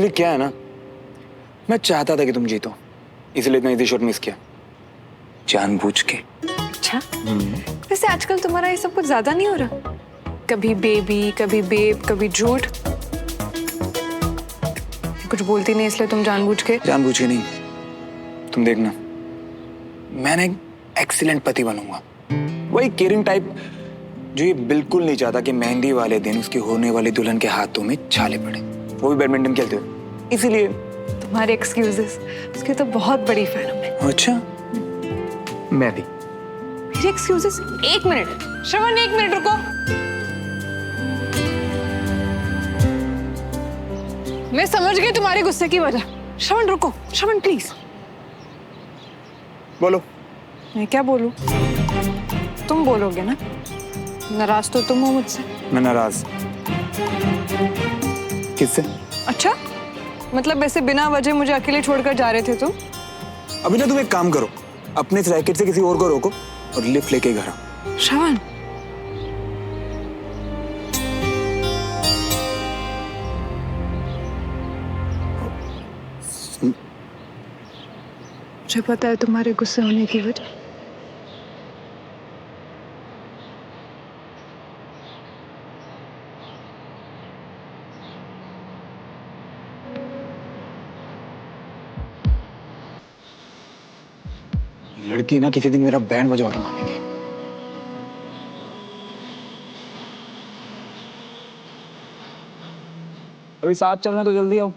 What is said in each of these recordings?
Actually क्या है ना, मैं चाहता था कि तुम जीतो, इसलिए इतना इजी शॉट मिस किया जानबूझ के। अच्छा, वैसे आजकल तुम्हारा ये सब कुछ ज्यादा नहीं हो रहा? कभी बेबी, कभी बेब, कभी झूठ। कुछ बोलती नहीं इसलिए तुम जानबूझ के नहीं, तुम देखना, मैंने एक एक्सीलेंट पति बनूंगा, वही केयरिंग टाइप जो ये बिल्कुल नहीं चाहता कि मेहंदी वाले दिन उसकी होने वाली दुल्हन के हाथों में छाले पड़े, वो भी बैडमिंटन खेलते हुए। इसीलिए तुम्हारे एक्सक्यूजेस, उसकी तो बहुत बड़ी फैन हूं मैं। अच्छा, मैं भी। मेरे एक्सक्यूजेस? एक मिनट श्रवण, एक मिनट रुको। मैं समझ गई तुम्हारे गुस्से की वजह। श्रवण रुको, श्रवण प्लीज। बोलो। मैं क्या बोलूं? तुम बोलोगे ना? नाराज तो तुम हो मुझसे। मैं नाराज किससे? अच्छा, मतलब ऐसे बिना वजह मुझे अकेले छोड़कर जा रहे थे तुम? अभी ना तुम एक काम करो, अपने इस रैकेट से किसी और को रोको और लिफ्ट लेके घर आओ। श्रवण, मुझे पता है तुम्हारे गुस्से होने की वजह। लड़की ना किसी दिन मेरा बैंड बजवा के मानेगी। अभी साथ चलना तो जल्दी आओ।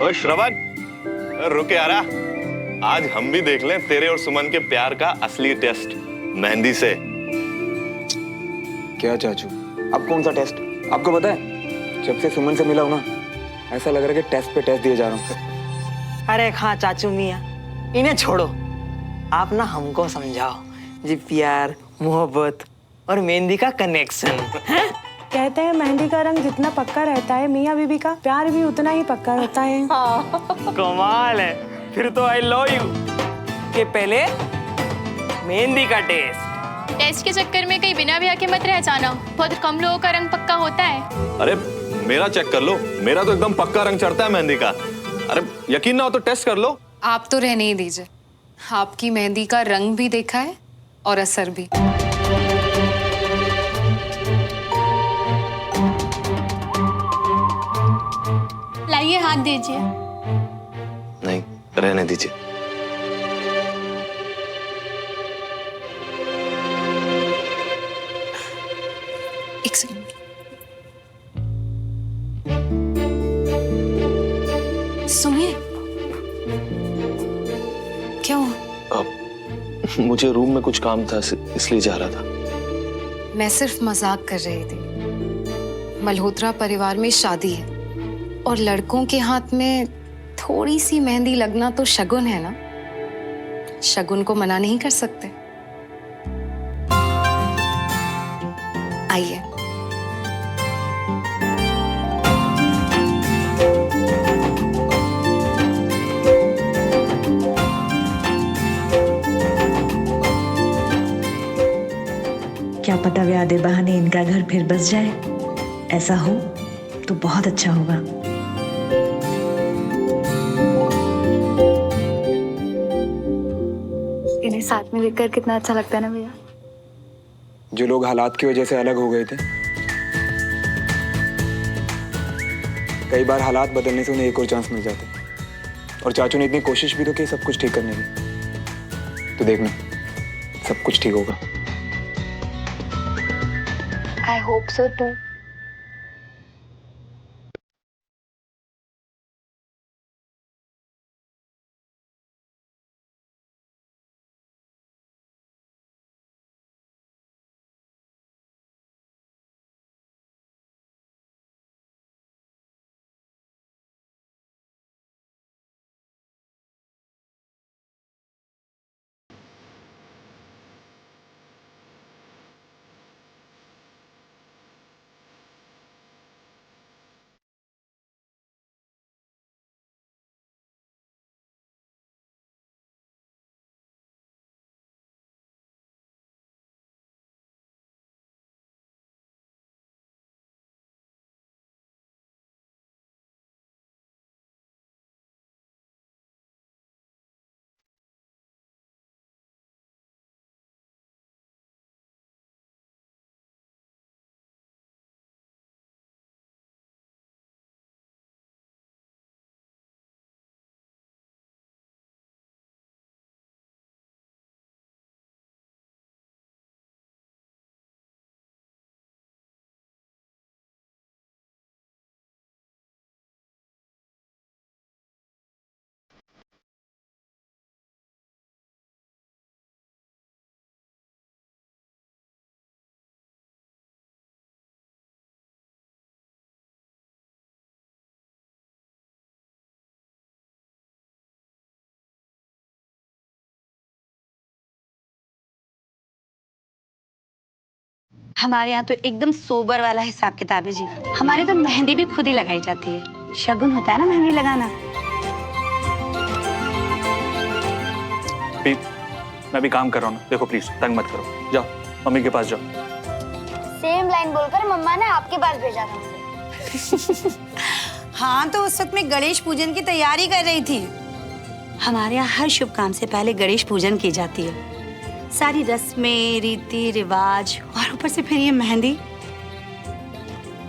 ओए श्रवण, रुक यारा, आज हम भी देख लें तेरे और सुमन के प्यार का असली टेस्ट मेहंदी से। क्या चाचू, अब कौन सा टेस्ट? आपको पता है, जब से सुमन से मिला हूं ना, ऐसा लग रहा है कि टेस्ट पे टेस्ट दिए जा रहा हूं। अरे हाँ चाचू मियाँ, इन्हें छोड़ो, आप ना हमको समझाओ जी। प्यार, मोहब्बत और मेहंदी का कनेक्शन है? कहते हैं मेहंदी का रंग जितना पक्का रहता है, मियाँ बीबी का प्यार भी उतना ही पक्का रहता है। कमाल है, फिर तो आई लव यू। के पहले मेहंदी का टेस्ट के चक्कर में कहीं बिना ब्याह के मत रह जाना, बहुत कम लोगों का रंग पक्का होता है। अरे मेरा चेक कर लो, मेरा तो एकदम पक्का रंग चढ़ता है मेहंदी का। अरे यकीन ना हो तो टेस्ट कर लो। आप तो रहने ही दीजिए, आपकी मेहंदी का रंग भी देखा है और असर भी। लाइए हाथ दीजिए। नहीं, रहने दीजिए। एक सेकंड। सुनिए, क्या हुआ? मुझे रूम में कुछ काम था, इसलिए जा रहा था। मैं सिर्फ मजाक कर रही थी। मल्होत्रा परिवार में शादी है और लड़कों के हाथ में थोड़ी सी मेहंदी लगना तो शगुन है ना। शगुन को मना नहीं कर सकते। आइए। क्या पता व्यादे बहाने इनका घर फिर बस जाए। ऐसा हो तो बहुत अच्छा होगा। इन्हें साथ में देखकर कितना अच्छा लगता है ना भैया। जो लोग हालात की वजह से अलग हो गए थे, कई बार हालात बदलने से उन्हें एक और चांस मिल जाता है। और चाचू ने इतनी कोशिश भी तो की सब कुछ ठीक करने की। तो देखना सब कुछ ठीक होगा। I hope so too. हमारे यहाँ तो एकदम सोबर वाला हिसाब किताब है जी। हमारे तो मेहंदी भी खुद ही लगाई जाती है। शगुन होता है ना मेहंदी लगाना। मैं भी काम कर रहा हूँ ना, देखो प्लीज तंग मत करो। जाओ मम्मी के पास जाओ। सेम लाइन बोलकर मम्मा ने आपके पास भेजा था मुझे। हाँ तो उस वक्त मैं गणेश पूजन की तैयारी कर रही थी। हमारे यहाँ हर शुभ काम से पहले गणेश पूजन की जाती है। सारी रस्में, रीति रिवाज और ऊपर से फिर ये मेहंदी।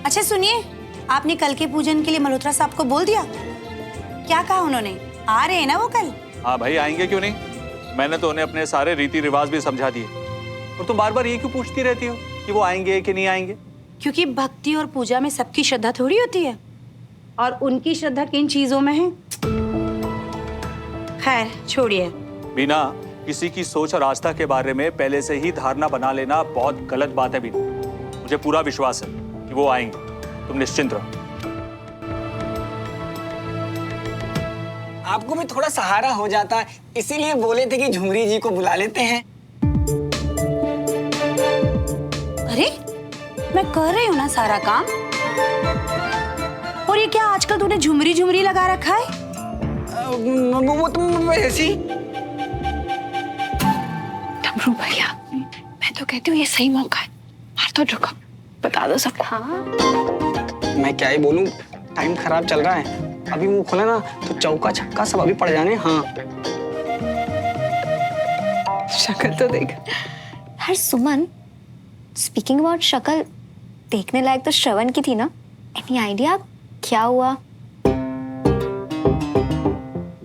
अच्छा सुनिए, आपने कल के पूजन के लिए मल्होत्रा साहब को बोल दिया? क्या कहा उन्होंने? आ रहे हैं ना वो कल? हाँ भाई आएंगे क्यों नहीं, मैंने तो उन्हें अपने सारे रीति रिवाज भी समझा दिए। और तुम बार बार ये क्यों पूछती रहती हो कि वो आएंगे कि नहीं आएंगे? क्योंकि भक्ति और पूजा में सबकी श्रद्धा थोड़ी होती है, और उनकी श्रद्धा किन चीजों में है। खैर छोड़िए। बीना, किसी की सोच और आस्था के बारे में पहले से ही धारणा बना लेना बहुत गलत बात है बीना। मुझे पूरा विश्वास है कि वो आएंगे, तुम निश्चिंत रहो। आपको भी थोड़ा सहारा हो जाता, इसीलिए बोले थे कि झुमरी जी को बुला लेते हैं। अरे मैं कर रही हूँ ना सारा काम। और ये क्या आजकल तूने झुमरी झुमरी लगा रखा है? वो तुम ऐसी। डमरू भैया, मैं तो कहती हूँ ये सही मौका है, मार तो रुको, बता दो सबको। हाँ मैं क्या ही बोलूं, टाइम खराब चल रहा है। अभी मुंह खोला ना तो चौका छक्का सब अभी पड़ जाने। हाँ शक्ल तो देख। हर सुमन, स्पीकिंग अबाउट शक्ल, देखने लायक तो श्रवण की थी ना? एनी आइडिया क्या हुआ?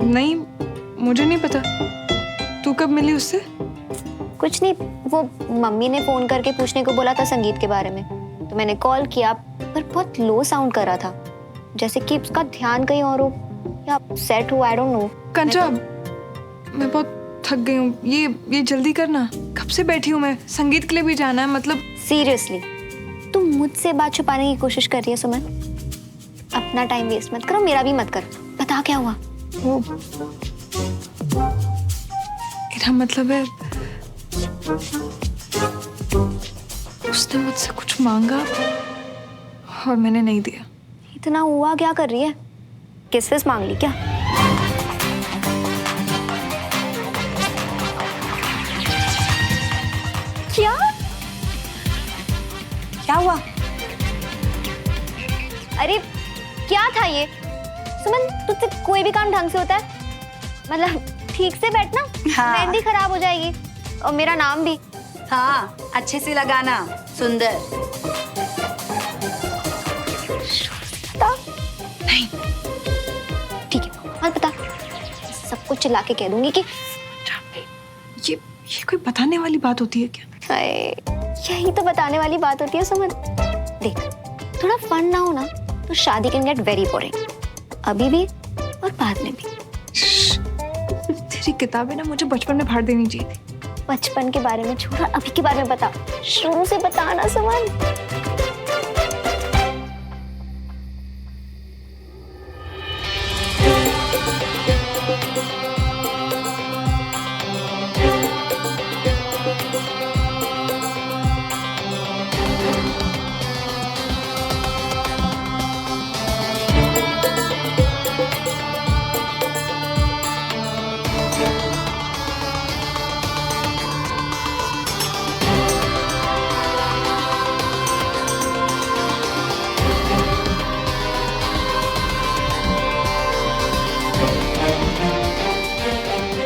नहीं, मुझे नहीं पता। तू कब मिली उससे? कुछ नहीं, वो मम्मी ने फोन करके पूछने को बोला था संगीत के बारे में, तो मैंने कॉल किया, पर बहुत लो साउंड कर रहा था, जैसे कि उसका ध्यान कहीं और हो या सेट हो, आई डोंट नो। कंचन, मैं बहुत थक गई हूँ, ये जल्दी करना। कब से बैठी हूँ मैं, संगीत के लिए भी जाना है। मतलब सीरियसली तुम मुझसे बात छुपाने की कोशिश कर रही है सुमन? अपना टाइम वेस्ट मत करो, मेरा भी मत करो। बता क्या हुआ? वो मेरा मतलब है, उसने मुझसे कुछ मांगा और मैंने नहीं दिया। इतना हुआ क्या कर रही है? किस विस मांग ली क्या? क्या क्या हुआ? अरे क्या था ये? सुमन, तुझसे कोई भी काम ढंग से होता है? मतलब ठीक से बैठना। हाँ। मेहंदी खराब हो जाएगी और मेरा नाम भी। हाँ अच्छे से लगाना, सुंदर। नहीं। ठीक है, और बता, सबको चिल्ला के कह दूंगी कि ये कोई बताने वाली बात होती है क्या? हाय, यही तो बताने वाली बात होती है सुमन। देख, थोड़ा फन ना हो ना तो शादी कैन गेट वेरी बोरिंग, अभी भी और बाद में भी। तेरी किताबें ना मुझे बचपन में फाड़ देनी चाहिए थी। बचपन के बारे में छोड़, अभी के बारे में बता, शुरू से बता ना सुमन।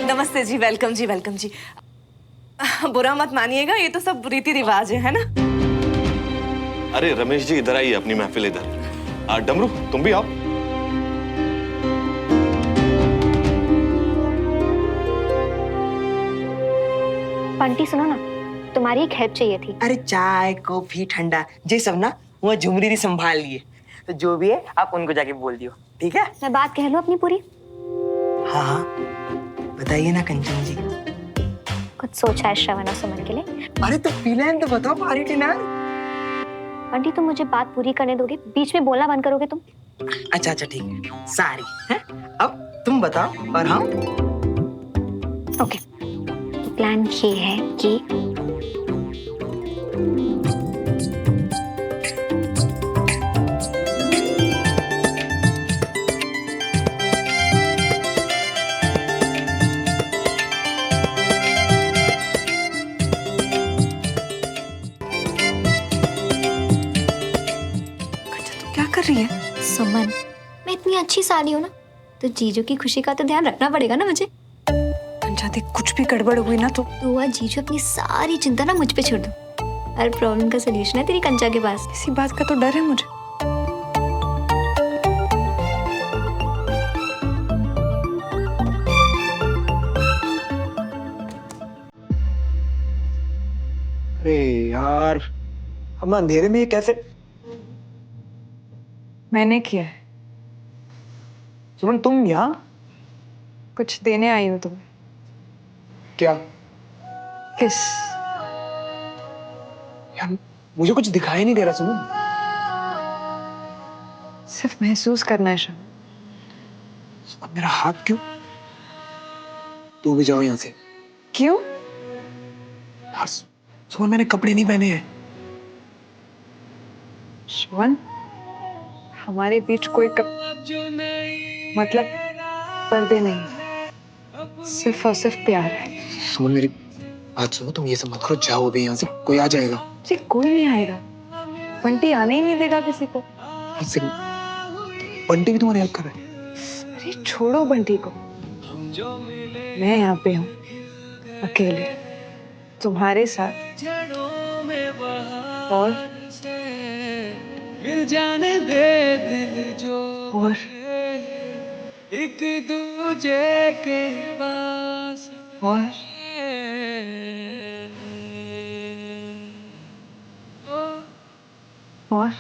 नमस्ते जी, वेलकम जी, वेलकम जी। बुरा मत मानिएगा, ये तो सब रीति रिवाज है ना? अरे रमेश जी इधर आइए, अपनी महफिल इधर। डमरू तुम भी आओ। बंटी सुनो ना, तुम्हारी एक हेल्प चाहिए थी। अरे चाय कॉफी ठंडा ये सब ना वो झुमरी संभाल लिए, तो जो भी है आप उनको जाके बोल दियो, ठीक है? मैं बात कह लूं अपनी पूरी? हाँ हाँ बताइए ना कंचन जी। कुछ सोचा है श्रवण और सुमन के लिए? अरे तो प्लान तो बताओ पारी डिनर। बंटी तुम मुझे बात पूरी करने दोगे? बीच में बोलना बंद करोगे तुम? अच्छा अच्छा ठीक है, सारी है। अब तुम बताओ और हम। ओके, तो प्लान ये है कि कर रही है सुमन, मैं इतनी अच्छी साली हूँ ना, तो जीजू की खुशी का तो ध्यान रखना पड़ेगा ना मुझे। पंचायती कुछ भी गड़बड़ हुई ना तो वह जीजू अपनी सारी चिंता ना मुझ पे छोड़ दो। हर प्रॉब्लम का सलूशन है तेरी कंचा के पास। इसी बात का तो डर है मुझे। अरे यार, हम अंधेरे में ये कैसे? मैंने किया है। सुमन तुम यहाँ? कुछ देने आई हूँ तुम्हें। क्या? किस? यार मुझे कुछ दिखाई नहीं दे रहा सुमन। सिर्फ महसूस करना है श्रवण। अब मेरा हाथ क्यों? तू भी जाओ यहाँ से। क्यों? यार सुमन मैंने कपड़े नहीं पहने हैं। श्रवण, हमारे बीच कोई मतलब पर्दे नहीं, सिर्फ और सिर्फ प्यार है। सुमन मेरी बात सुनो, तुम ये सब मत करो, जाओ अभी यहाँ से, कोई आ जाएगा। जी कोई नहीं आएगा, बंटी आने ही नहीं देगा किसी को। बंटी भी तुम्हारी हेल्प कर रहा है। अरे छोड़ो बंटी को, मैं यहाँ पे हूँ अकेले तुम्हारे साथ, और मिल जाने दे दिल जो और एक दूजे के पास और और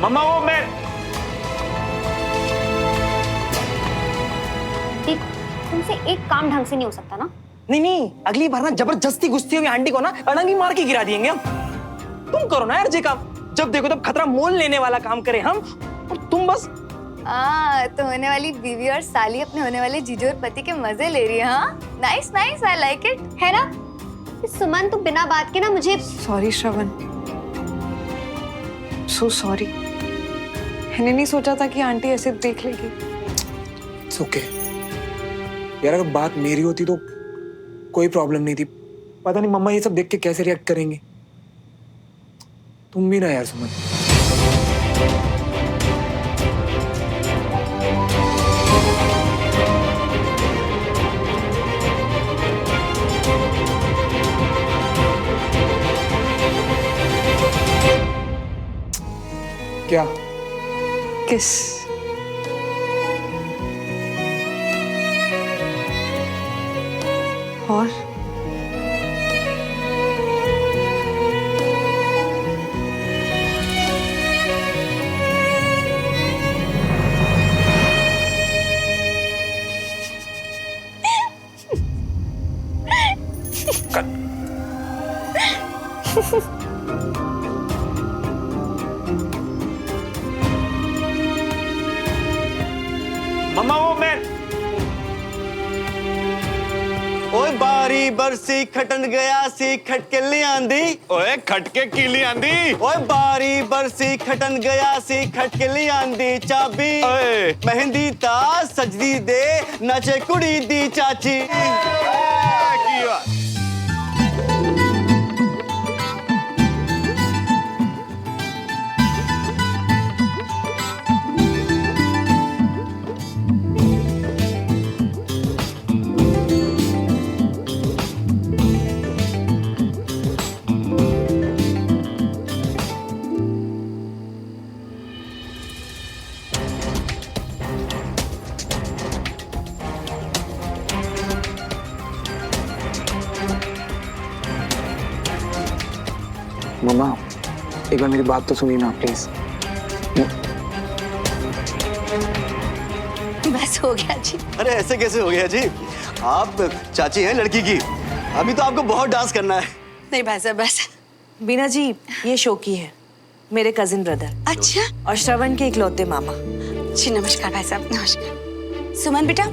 मम्मा वो मैं तुमसे एक काम ढंग से नहीं हो सकता ना? नहीं नहीं, अगली बार ना जबरदस्ती गुस्ती हुई आंटी को ना अड़ंगी मार के गिरा देंगे हम। तुम करो ना यार ये काम, जब देखो तब खतरा मोल लेने वाला काम करे हम, और तुम बस तो होने वाली बीवी और साली अपने होने वाले जीजू और पति के मजे ले रही है। हाँ, nice nice, I like it, है ना? सुमन, तू बिना बात के ना मुझे। सॉरी श्रवण, सो सॉरी। मैंने नहीं सोचा था कि आंटी ऐसे देख लेगी। इट्स ओके यार, अगर बात मेरी होती तो कोई प्रॉब्लम नहीं थी। पता नहीं मम्मा ये सब देख के कैसे रिएक्ट करेंगे। तुम भी ना यार सुमन। क्या? किस? और मम्मा वो मैं। ओए बारी बरसी खटन गया सी खटके ले आंदी। ओए खटके की ली आंदी। ओए बारी बरसी खटन गया सी खटके ले आंदी। चाबी मेहंदी ता सजदी दे नचे कुड़ी दी चाची। की बात? मम्मा एक बार मेरी बात तो सुनिए ना प्लीज। बस हो गया जी। अरे ऐसे कैसे हो गया जी? आप चाची हैं लड़की की, अभी तो आपको बहुत डांस करना है। नहीं भाई साहब बस। बीना जी, ये शोकी है, मेरे कजिन ब्रदर। अच्छा। और श्रवण के इकलौते मामा। जी नमस्कार भाई साहब, नमस्कार। सुमन बेटा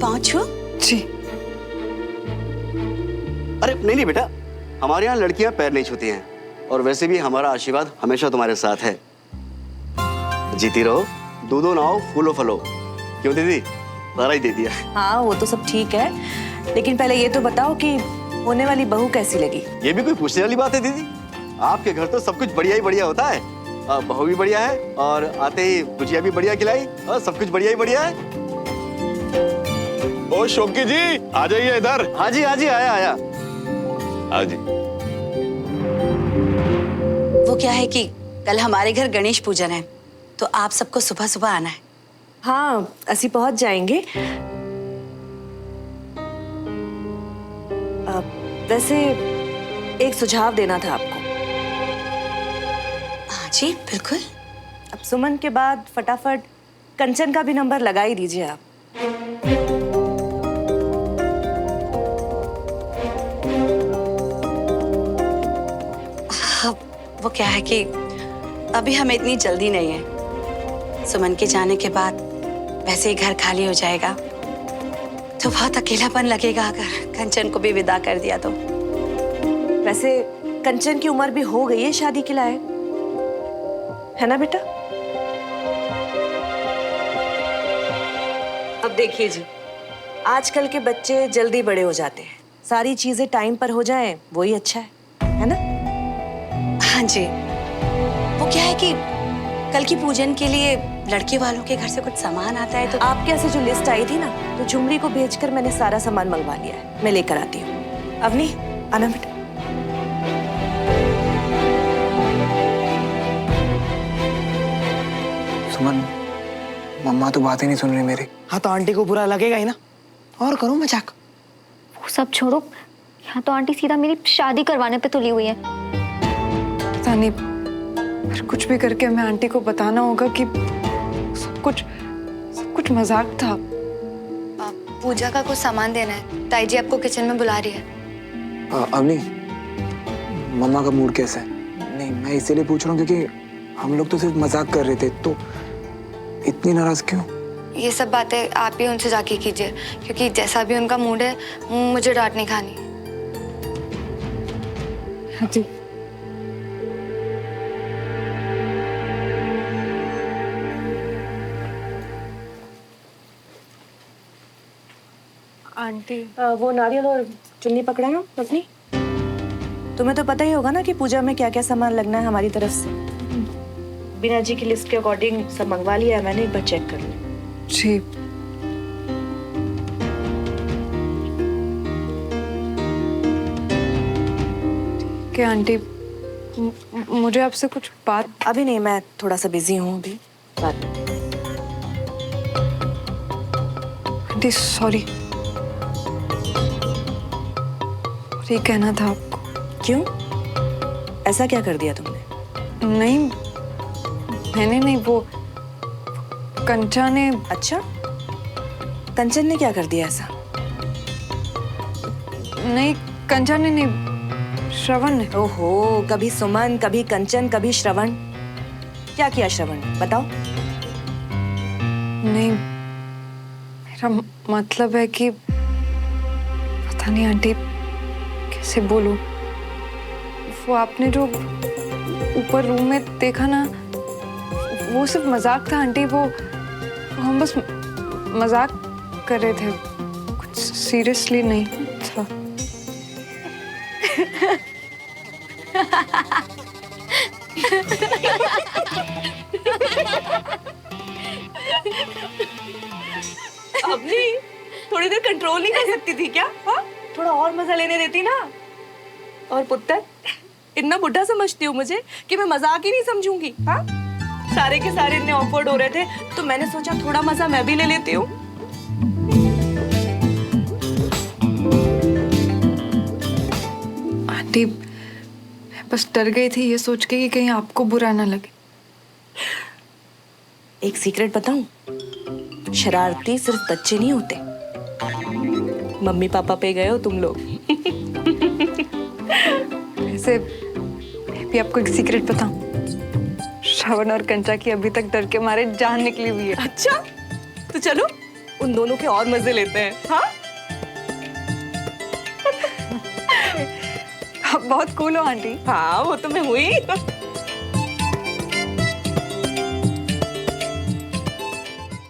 पहुंचो। जी। अरे नहीं नहीं बेटा, हमारे यहाँ लड़कियां पैर नहीं छूती हैं, और वैसे भी हमारा आशीर्वाद हमेशा तुम्हारे साथ है। जीती रहो, दूधो नाओ फूलो फलो। क्यों दीदी, सारा ही दे दिया। हाँ वो तो सब ठीक है, लेकिन पहले ये तो बताओ कि होने वाली बहू कैसी लगी? ये भी कोई पूछने वाली बात है दीदी? आपके घर तो सब कुछ बढ़िया ही बढ़िया होता है। बहू भी बढ़िया है, और आते ही गुजिया भी बढ़िया खिलाई, और सब कुछ बढ़िया ही बढ़िया है। ओ शोकी जी आ जाइए इधर। हाँ जी आया आया। हाँ जी। वो क्या है कि कल हमारे घर गणेश पूजन है, तो आप सबको सुबह सुबह आना है। हाँ असी पहुंच जाएंगे। वैसे एक सुझाव देना था आपको। हाँ जी बिल्कुल। अब सुमन के बाद फटाफट कंचन का भी नंबर लगा ही दीजिए आप। वो क्या है कि अभी हमें इतनी जल्दी नहीं है। सुमन के जाने के बाद वैसे ही घर खाली हो जाएगा, तो बहुत अकेलापन लगेगा अगर कंचन को भी विदा कर दिया तो। वैसे कंचन की उम्र भी हो गई है शादी के लायक, है ना बेटा? अब देखिए जी, आजकल के बच्चे जल्दी बड़े हो जाते हैं, सारी चीजें टाइम पर हो जाएं वही अच्छा है ना? हाँ जी। वो क्या है कि कल की पूजन के लिए लड़के वालों के घर से कुछ सामान आता है, तो आपके यहाँ से जो लिस्ट आई थी ना, तो झुमरी को भेजकर मैंने सारा सामान मंगवा लिया है, मैं लेकर आती हूँ। अवनी आना बेटा। सुमन, मम्मा तो बात ही नहीं सुन रही मेरी। हाँ तो आंटी को बुरा लगेगा ही ना, और करूँ मजाक? वो सब छोड़ो, यहाँ तो आंटी सीधा मेरी शादी करवाने पे तुली हुई है। पता नहीं, पर कुछ भी करके हमें आंटी को बताना होगा कि सब कुछ मजाक था। पूजा का कुछ सामान देना है, ताई जी आपको किचन में बुला रही है। अवनी, मम्मा का मूड कैसा है? नहीं, मैं इसीलिए पूछ रहा हूँ क्योंकि हम लोग तो सिर्फ मजाक कर रहे थे, तो इतनी नाराज क्यों? ये सब बातें आप ही उनसे जाके कीजिए, क्योंकि जैसा भी उनका मूड है मुझे डांट नहीं खानी। हाँ जी। आंटी वो नारियल और चुन्नी पकड़ा ना अपनी। तुम्हें तो पता ही होगा ना कि पूजा में क्या क्या सामान लगना है हमारी तरफ से। बीना जी की लिस्ट के अकॉर्डिंग सब मंगवा लिया है मैंने, एक बार चेक कर लो। जी। क्या आंटी, मुझे आपसे कुछ बात। अभी नहीं, मैं थोड़ा सा बिजी हूँ अभी। बात आंटी सॉरी, ये कहना था आपको। क्यों? ऐसा क्या कर दिया तुमने? नहीं, मैंने नहीं, वो कंचा ने। अच्छा, कंचन ने क्या कर दिया ऐसा? नहीं, कंचा ने नहीं, श्रवण ने। ओहो, कभी सुमन, कभी कंचन, कभी श्रवण। क्या किया श्रवण ने, बताओ। नहीं, मेरा मतलब है कि पता नहीं आंटी कैसे बोलूं। वो आपने जो ऊपर रूम में देखा ना, वो सिर्फ मजाक था आंटी। वो हम बस मजाक कर रहे थे, कुछ सीरियसली नहीं था। अभी थोड़ी देर कंट्रोल नहीं कर सकती थी क्या? हा? थोड़ा और मजा लेने देती ना। और पुत्र, इतना बुढ़ा समझती हूँ मुझे कि मैं मजाक ही नहीं समझूंगी। हाँ, सारे के सारे इतने ऑकवर्ड हो रहे थे तो मैंने सोचा थोड़ा मजा मैं भी ले लेती हूँ। आंटी, मैं बस डर गई थी ये सोच के कि कहीं आपको बुरा ना लगे। एक सीक्रेट बताऊं? शरारती सिर्फ बच्चे नहीं होते, मम्मी पापा पे गए हो तुम लोग। वैसे मैं भी आपको एक सीक्रेट बताऊं, श्रवण और कंचा की अभी तक डर के मारे जान निकली हुई है। अच्छा, तो चलो उन दोनों के और मजे लेते हैं। हाँ, आप बहुत कूल हो आंटी। हाँ, वो तो मैं हुई।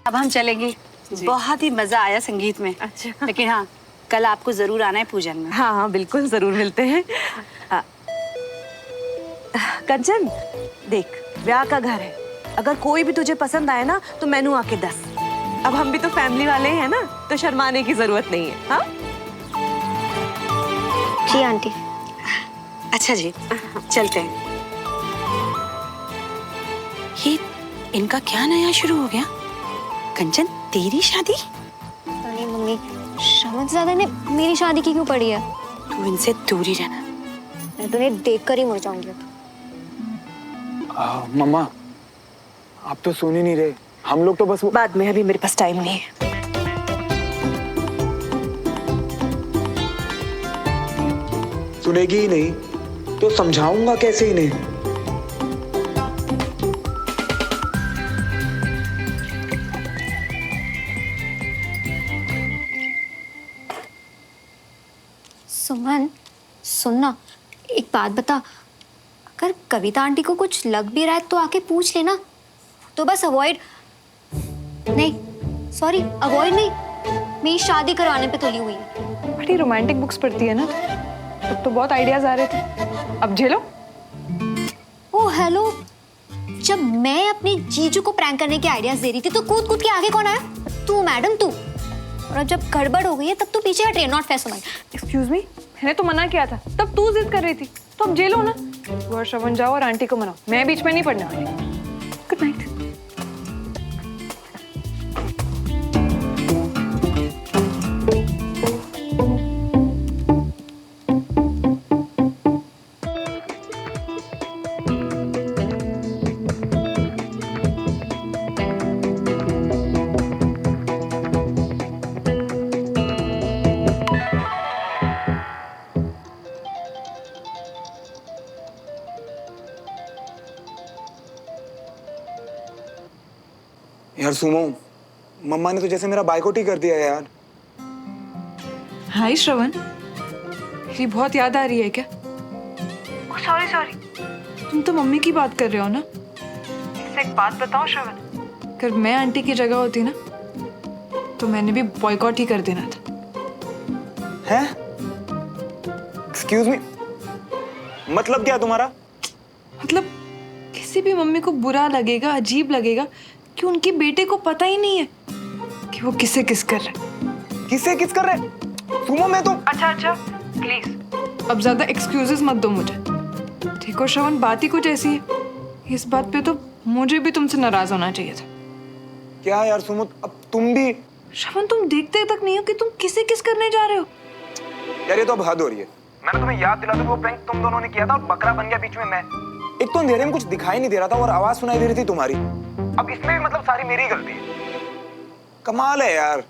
अब हम चलेंगे। बहुत ही मजा आया संगीत में। अच्छा, लेकिन हाँ, कल आपको जरूर आना है पूजन में। हाँ हाँ बिल्कुल, जरूर मिलते हैं। कंचन देख, ब्याह का घर है, अगर कोई भी तुझे पसंद आए ना तो मैनू आके दस। अब हम भी तो फैमिली वाले हैं ना, तो शर्माने की जरूरत नहीं है। हाँ जी आंटी। अच्छा जी, चलते हैं। ये इनका क्या नया शुरू हो गया? कंचन, तेरी शादी? अरे मम्मी, श्रवण से ज्यादा ने मेरी शादी की क्यों पड़ी है? तू इनसे दूर ही रहना। मैं तो उन्हें देख कर ही मर जाऊंगी। मम्मा, आप तो सुन ही नहीं रहे। हम लोग तो बस बाद में, अभी मेरे पास टाइम नहीं है। सुनेगी ही नहीं तो समझाऊंगा कैसे इन्हें? सुमन, सुनना, एक बात बता, अगर कविता आंटी को कुछ लग भी रहा है तो आके पूछ लेना। तो बस अवॉइड नहीं, सॉरी अवॉइड नहीं, मेरी शादी करवाने पे तुली हुई है। बड़ी रोमांटिक बुक्स पढ़ती है ना, तब तो बहुत आइडियाज आ रहे थे। अब झेलो। ओ हेलो, जब मैं अपने जीजू को प्रैंक करने के आइडियाज दे रही थी तो कूद कूद के आगे कौन आया? तू मैडम, तू। और अब जब गड़बड़ हो गई है तब तू पीछे हट रही है, not fair Suman. Excuse me, मैंने तो मना किया था, तब तू जिद कर रही थी, तो अब जेलो ना। तू और श्रवण जाओ और आंटी को मनाओ, मैं बीच में नहीं पड़ने वाली। Good night. यार सुमो, मम्मा ने तो जैसे मेरा बाइकआउट ही कर दिया यार। हाय श्रवण, मेरी बहुत याद आ रही है क्या? सॉरी सॉरी, तुम तो मम्मी की बात कर रहे हो ना? इससे एक बात बताओ श्रवण, अगर मैं आंटी की जगह होती ना तो मैंने भी बॉयकॉट ही कर देना था। हैं? एक्सक्यूज मी, मतलब क्या तुम्हारा? मतलब किसी भी मम्मी को बुरा लगेगा, अजीब लगेगा कि उनके बेटे को पता ही नहीं है कि वो किसे किस कर रहे हैं। किसे किस कर रहे हैं? सुमो मैं तो। अच्छा प्लीज अब ज्यादा एक्सक्यूजेस मत दो मुझे। देखो श्रवण, बात ही कुछ ऐसी है, इस बात पे तो मुझे भी तुमसे नाराज होना चाहिए था। क्या यार सुमो, अब तुम भी। श्रवण, तुम देखते तक नहीं हो कि तुम किसे किस करने जा रहे हो। यार ये तो अब हद हो रही है। मैंने तुम्हें याद दिला था वो प्रैंक तुम दोनों ने किया था और बकरा बन गया बीच में मैं। एक तो अंधेरे में कुछ दिखाई नहीं दे रहा था और आवाज सुनाई दे रही थी तुम्हारी। अब इसमें भी मतलब सारी मेरी गलती है। कमाल है यार।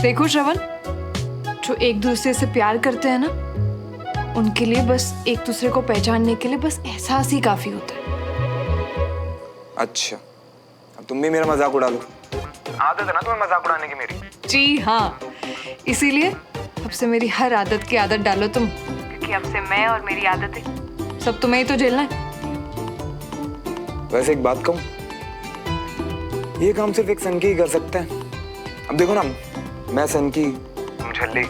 देखो श्रवण, जो एक दूसरे से प्यार करते हैं ना, उनके लिए बस एक दूसरे को पहचानने के लिए बस एहसास ही काफी होता है। अच्छा, अब तुम भी मेरा मजाक उड़ा लो। आदत है ना तुम्हें मजाक उड़ाने की मेरी। जी हाँ, इसीलिए अब से मेरी हर आदत की आदत डालो तुम, क्योंकि अब से मैं और मेरी आदतें सब तुम्हें ही तो झेलना है। वैसे एक बात कहूं, ये काम सिर्फ एक सन की ही कर सकते हैं। अब देखो ना, मैं सन की, तुम झल्ली,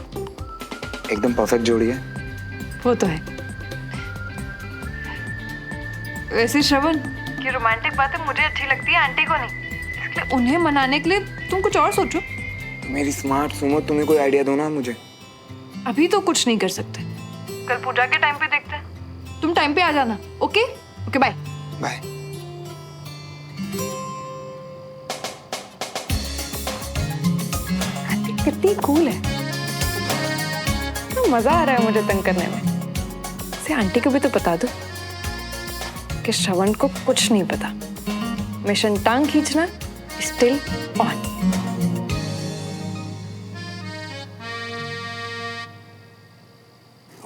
एकदम परफेक्ट जोड़ी है। वो तो है। वैसे श्रवण, ये रोमांटिक बातें मुझे अच्छी लगती है, आंटी को नहीं, इसलिए उन्हें मनाने के लिए तुम कुछ और सोचो। मेरी स्मार्ट सुमो, तुम्हें कोई आइडिया दो ना मुझे। अभी तो कुछ नहीं कर सकते, कल पूजा के टाइम पे देखते हैं। तुम टाइम पे आ जाना। Okay okay, bye bye. कितनी कूल है, तो मजा आ रहा है मुझे तंग करने में। से आंटी को भी तो बता दो कि श्रवण को कुछ नहीं पता। मिशन टांग खींचना स्टिल ऑन।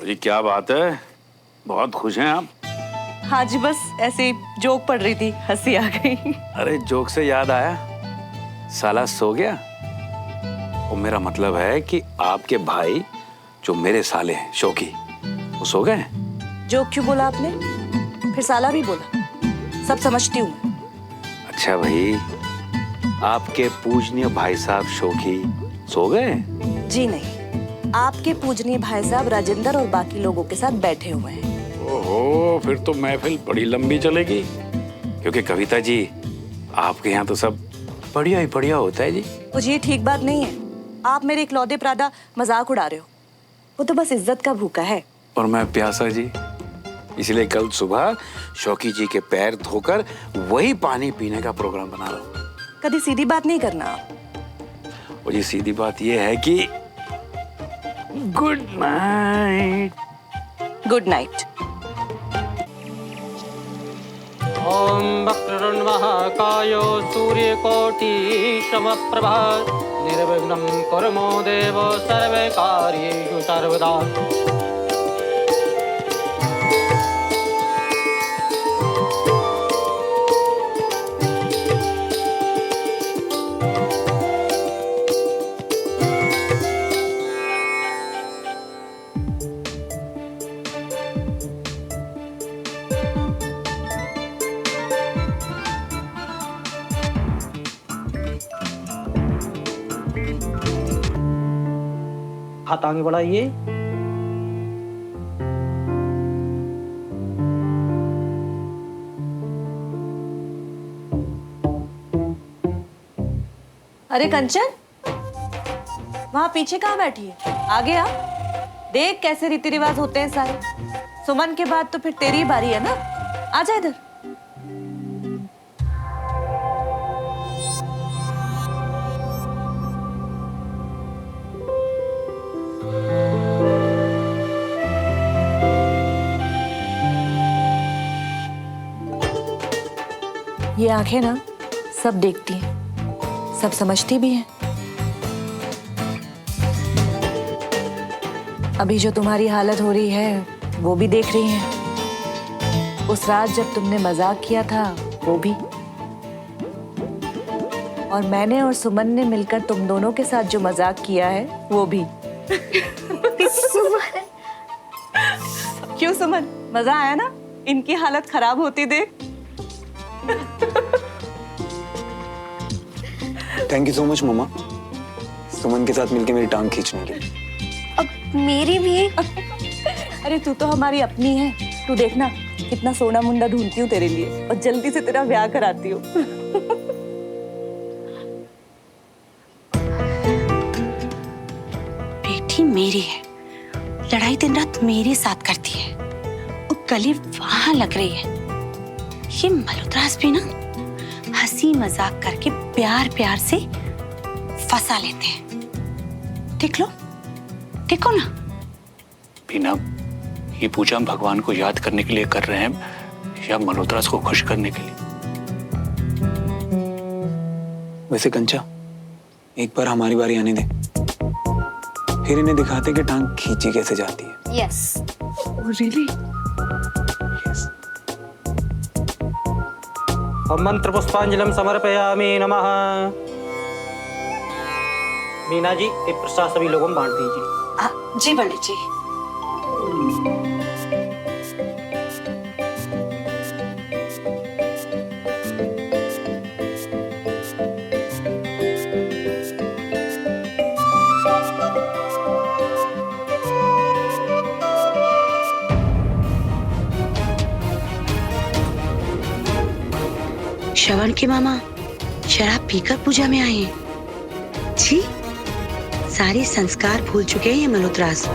जी क्या बात है, बहुत खुश हैं आप? हाँ जी, बस ऐसे जोक पढ़ रही थी, हंसी आ गई। अरे जोक से याद आया, साला सो गया? वो मेरा मतलब है कि आपके भाई जो मेरे साले हैं शौकी, वो सो गए? जोक क्यों बोला आपने? फिर साला भी बोला, सब समझती हूँ मैं। अच्छा भाई, आपके पूजनीय भाई साहब शौकी सो गए? जी नहीं, आपके पूजनीय भाई साहब राजेंद्र और बाकी लोगों के साथ बैठे हुए हैं। ओहो, फिर तो महफिल बड़ी लंबी चलेगी, क्योंकि कविता जी आपके यहाँ तो सब बढ़िया ही बढ़िया होता है जी। मुझे ये ठीक बात नहीं है, आप मेरे इकलौते प्रादा मजाक उड़ा रहे हो। वो तो बस इज्जत का भूखा है। और मैं प्यासा जी, इसलिए कल सुबह शौकी जी के पैर धोकर वही पानी पीने का प्रोग्राम बना रहा हूँ। कभी सीधी बात नहीं करना आप। और ये सीधी बात ये है कि गुड नाइट। Good night. ओम वक्रतुंड महाकायो सूर्यकोटि समप्रभा निर्विघ्नं कुरु देव सर्वकार्येषु सर्वदा। हाथ आगे बढ़ाइए। अरे कंचन, वहां पीछे कहाँ बैठी है? आगे आ, देख कैसे रीति रिवाज होते हैं सारे। सुमन के बाद तो फिर तेरी बारी है ना, आ जा इधर। ये आंखें ना सब देखती हैं, सब समझती भी हैं। अभी जो तुम्हारी हालत हो रही है वो भी देख रही हैं। उस रात जब तुमने मजाक किया था वो भी। और मैंने और सुमन ने मिलकर तुम दोनों के साथ जो मजाक किया है वो भी। क्यों सुमन, मजा आया ना इनकी हालत खराब होती देख? थैंक यू सो मच मम्मा, सुमन के साथ मिलके मेरी टांग खींचने के लिए। अब मेरी भी। अरे तू तो हमारी अपनी है, तू देखना कितना सोना मुंडा ढूंढती हूँ तेरे लिए और जल्दी से तेरा ब्याह कराती हूँ। बेटी मेरी है, लड़ाई दिन रात मेरे साथ करती है, और गली वहां लग रही है। ये मल्होत्रास भी ना हंसी मजाक करके प्यार प्यार से फंसा लेते हैं। देख लो, देखो ना। बीना, ये पूजा हम भगवान को याद करने के लिए कर रहे हैं या मल्होत्रास को खुश करने के लिए? वैसे कंचा, एक बार हमारी बारी आने दे, फिर इन्हें दिखाते कि टांग खींची कैसे जाती है। यस। रियली? मंत्र पुष्पांजलि समर्पयामि नमः। मीना जी, ये प्रसाद सभी लोगों में बांट दीजिए। जी पंडित जी। श्रवण के मामा शराब पीकर पूजा में आए हैं। जी, सारे संस्कार भूल चुके हैं ये मल्होत्रास।